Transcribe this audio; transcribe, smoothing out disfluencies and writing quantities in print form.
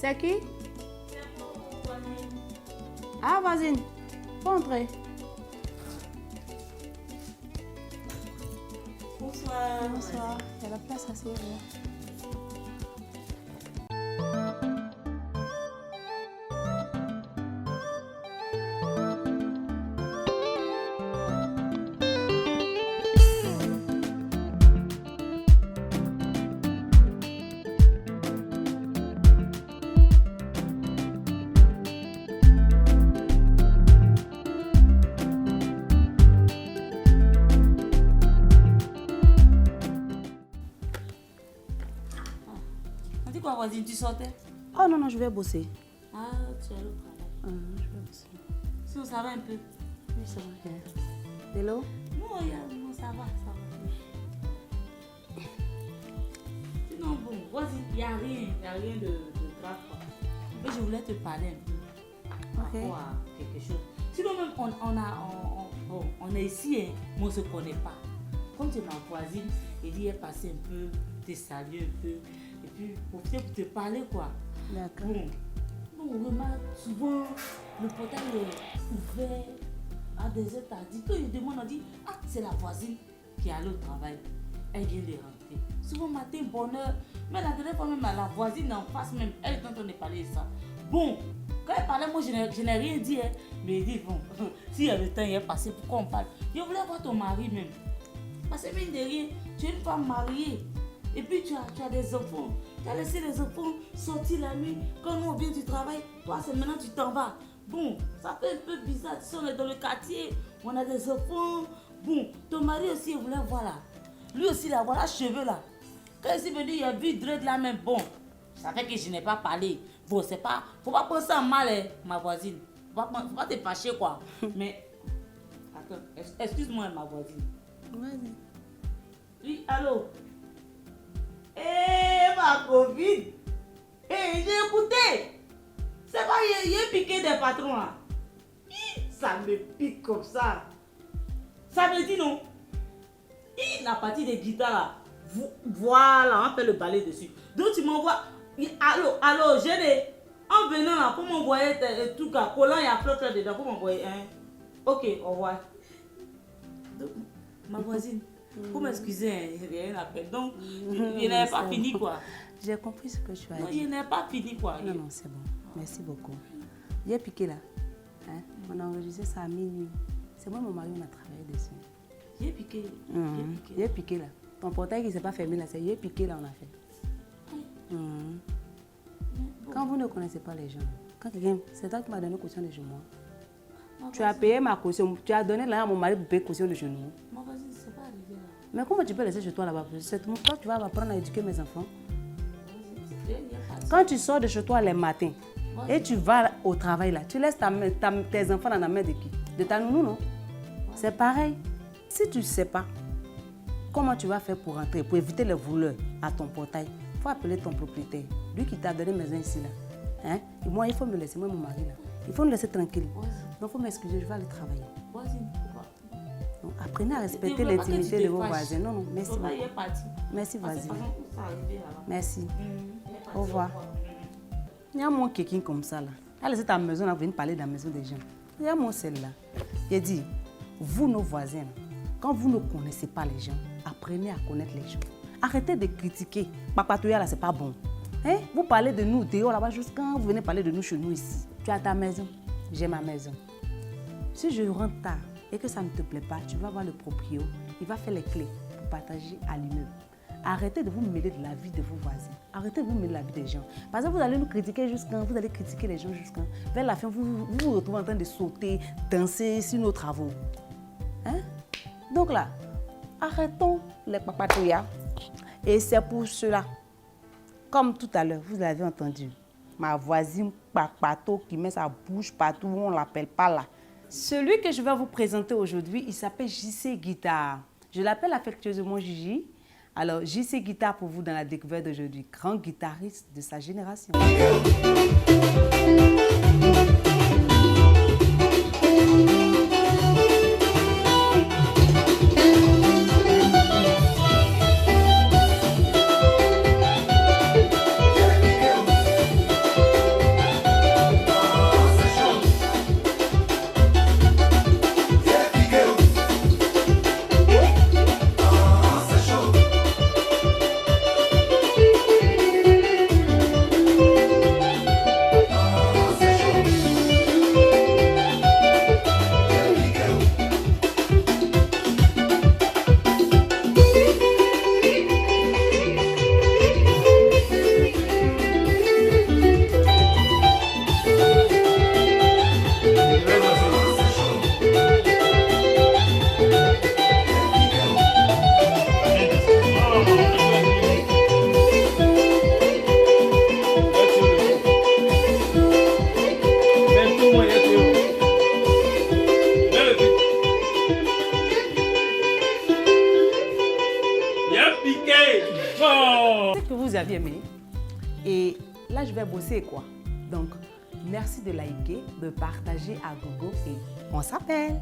C'est qui? Ah, voisine, faut entrer. Bonsoir. Bonsoir. Il y a la place assez là. Voisine, tu sortais? Oh non, non, je vais bosser. Ah, tu es au travail. Je vais bosser. Sinon, ça va un peu? Oui, ça va. Hello? Non, ça va. Sinon, bon, voisine, il n'y a rien de grave. Mais je voulais te parler un peu par rapport à quelque chose. Sinon, même, on est ici, hein, mais on ne se connaît pas. Comme tu es ma voisine, il dit, est passé un peu, t'es salué un peu. Et puis, pour te parler, quoi. D'accord. Bon, on remarque souvent, le portail est ouvert à des heures tardives. Quand il demande, on dit, ah, c'est la voisine qui est allée au travail. Elle vient de rentrer. Souvent, matin, bonne heure. Mais la dernière fois, même, la voisine en face, même, elle est en train de parler de ça. Bon, quand elle parlait, moi, je n'ai rien dit. Hein. Mais il dit, bon, si le temps est passé, pourquoi on parle? Je voulais voir ton mari même. Parce que mine de rien, tu es une femme mariée. Et puis tu as des enfants. Tu as laissé les enfants sortir la nuit. Quand nous on vient du travail, toi c'est maintenant tu t'en vas. Bon, ça fait un peu bizarre. Si on est dans le quartier, on a des enfants. Bon, ton mari aussi il voulait voir là. Lui aussi là, voilà cheveux là. Quand il s'est venu, il a vu dread là même. Bon, ça fait que je n'ai pas parlé. Bon, c'est pas. Faut pas penser en mal, hein, ma voisine. Faut pas te fâcher quoi. Mais, attends, excuse-moi ma voisine. Vas-y. Oui, allô? Ma copine! J'ai écouté! C'est pas, il y a piqué des patrons là. Ça me pique comme ça. Ça me dit non? La partie des guitares là. Voilà, on fait le balai dessus. Donc tu m'envoies. Allô, j'ai en venant là, pour m'envoyer tout cas, collant et à flotteur dedans, pour m'envoyer un. Ok, au revoir. Donc, ma voisine. Pour m'excuser, hein, rien à faire. Donc, il n'est pas fini quoi. J'ai compris ce que tu as dit. Non, il n'est pas fini quoi. Non, non, c'est bon. Merci beaucoup. J'ai piqué là. Hein? On a enregistré ça à minuit. C'est moi et mon mari, on a travaillé dessus. J'ai piqué. J'ai piqué là. Ton portail qui ne s'est pas fermé là, c'est j'ai piqué là, on a fait. Quand vous ne connaissez pas les gens, quand quelqu'un, c'est toi qui m'as donné caution de chez moi. Tu as payé ma caution, tu as donné là à mon mari pour payer caution de chez nous. Ma voisine, c'est pas arrivé là. Mais comment tu peux laisser chez toi là-bas? Toi, tu vas apprendre à éduquer mes enfants. Quand tu sors de chez toi les matins et tu vas au travail là, tu laisses tes enfants dans la main de qui? De ta nounou, non? C'est pareil. Si tu ne sais pas comment tu vas faire pour rentrer, pour éviter les voleurs à ton portail, il faut appeler ton propriétaire. Lui qui t'a donné maison ici là. Hein? Et moi, il faut me laisser, moi mon mari là. Il faut me laisser tranquille. Donc il faut m'excuser, je vais aller travailler. Voisine, pourquoi? Donc, apprenez à respecter l'intimité de vos voisins. Non, non, merci. Merci, voisine. Merci. Au revoir. Il y a mon quelqu'un comme ça là. Elle laisse ta maison là, venir parler de la maison des gens. Il y a mon celle-là. Il dit, vous nos voisins, quand vous ne connaissez pas les gens, apprenez à connaître les gens. Arrêtez de critiquer. Papatouya là, c'est pas bon. Hein? Vous parlez de nous dehors là-bas jusqu'à quand vous venez parler de nous chez nous ici. Tu as ta maison, j'ai ma maison. Si je rentre tard et que ça ne te plaît pas, tu vas voir le proprio. Il va faire les clés pour partager à l'immeuble. Arrêtez de vous mêler de la vie de vos voisins. Arrêtez de vous mêler de la vie des gens. Parce que vous allez nous critiquer jusqu'à vous allez critiquer les gens jusqu'à vers la fin, vous vous retrouvez en train de sauter, danser sur nos travaux. Hein? Donc là, arrêtons les papatouillas. Et c'est pour cela, comme tout à l'heure, vous l'avez entendu, ma voisine papato qui met sa bouche partout où on ne l'appelle pas là. Celui que je vais vous présenter aujourd'hui, il s'appelle JC Guitare. Je l'appelle affectueusement Gigi. Alors, JC Guitare pour vous dans la découverte d'aujourd'hui. Grand guitariste de sa génération. C'est que vous aviez aimé. Et là, je vais bosser quoi. Donc, merci de liker, de partager à gogo et on s'appelle.